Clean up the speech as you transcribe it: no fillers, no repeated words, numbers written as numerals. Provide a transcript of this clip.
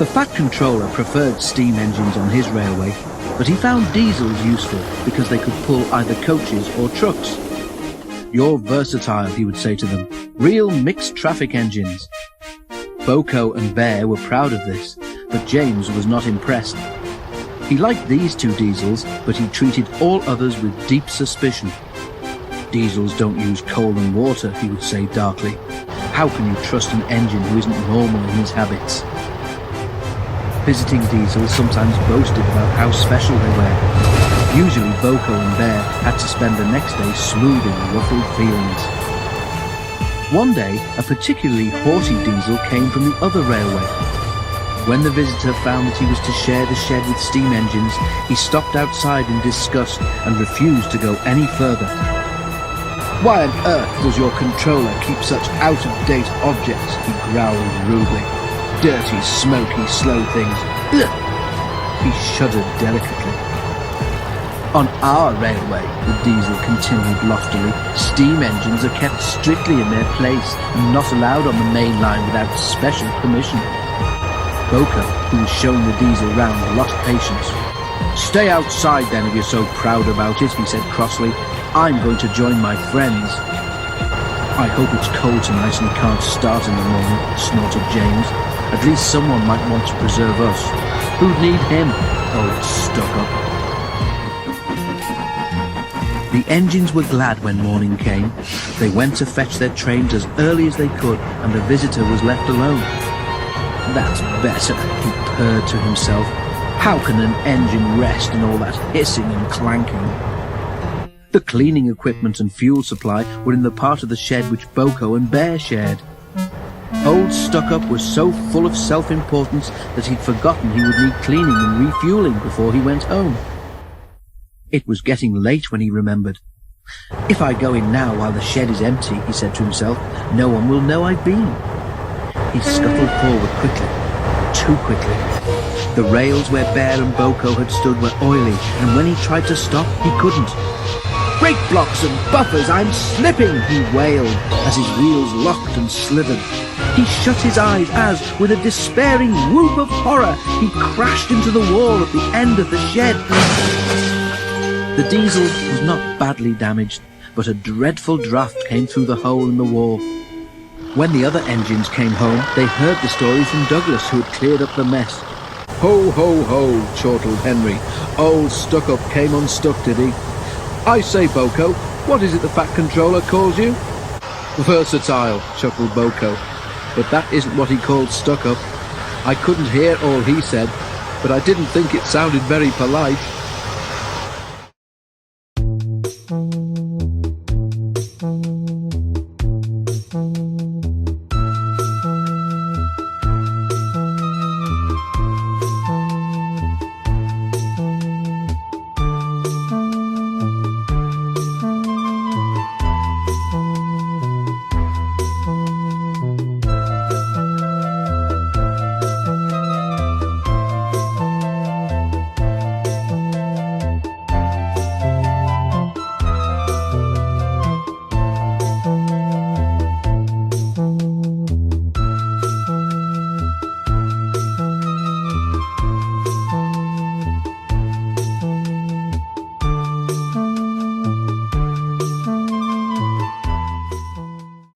The Fat Controller preferred steam engines on his railway, but he found diesels useful because they could pull either coaches or trucks. "You're versatile," he would say to them. "Real mixed traffic engines." Boko and Bear were proud of this, but James was not impressed. He liked these two diesels, but he treated all others with deep suspicion. "Diesels don't use coal and water," he would say darkly. "How can you trust an engine who isn't normal in his habits?" Visiting diesels sometimes boasted about how special they were. Usually Boko and Bear had to spend the next day smoothing ruffled feelings. One day, a particularly haughty diesel came from the other railway. When the visitor found that he was to share the shed with steam engines, he stopped outside in disgust and refused to go any further. "Why on earth does your controller keep such out-of-date objects?" he growled rudely. "Dirty, smoky, slow things. Ugh!" He shuddered delicately. "On our railway," the diesel continued loftily, "steam engines are kept strictly in their place and not allowed on the main line without special permission." Boko, who was showing the diesel round, lost patience. "Stay outside then if you're so proud about it," he said crossly. "I'm going to join my friends." "I hope it's cold tonight and he can't start in the morning," snorted James. "At least someone might want to preserve us. Who'd need him? Old stuck-up." The engines were glad when morning came. They went to fetch their trains as early as they could, and the visitor was left alone. "That's better," he purred to himself. "How can an engine rest in all that hissing and clanking?" The cleaning equipment and fuel supply were in the part of the shed which Boko and Bear shared. Old Stuck-up was so full of self-importance that he'd forgotten he would need cleaning and refueling before he went home. It was getting late when he remembered. "If I go in now while the shed is empty," he said to himself, "no one will know I've been." He scuttled forward quickly, too quickly. The rails where Bear and Boko had stood were oily, and when he tried to stop, he couldn't. "Brake blocks and buffers, I'm slipping!" he wailed as his wheels locked and slithered. He shut his eyes as, with a despairing whoop of horror, he crashed into the wall at the end of the shed. The diesel was not badly damaged, but a dreadful draught came through the hole in the wall. When the other engines came home, they heard the story from Douglas, who had cleared up the mess. "Ho, ho, ho," chortled Henry. "Old Stuck-up came unstuck, did he? I say, Boko, what is it the Fat Controller calls you?" "Versatile," chuckled Boko. "But that isn't what he called Stuck-up. I couldn't hear all he said, but I didn't think it sounded very polite."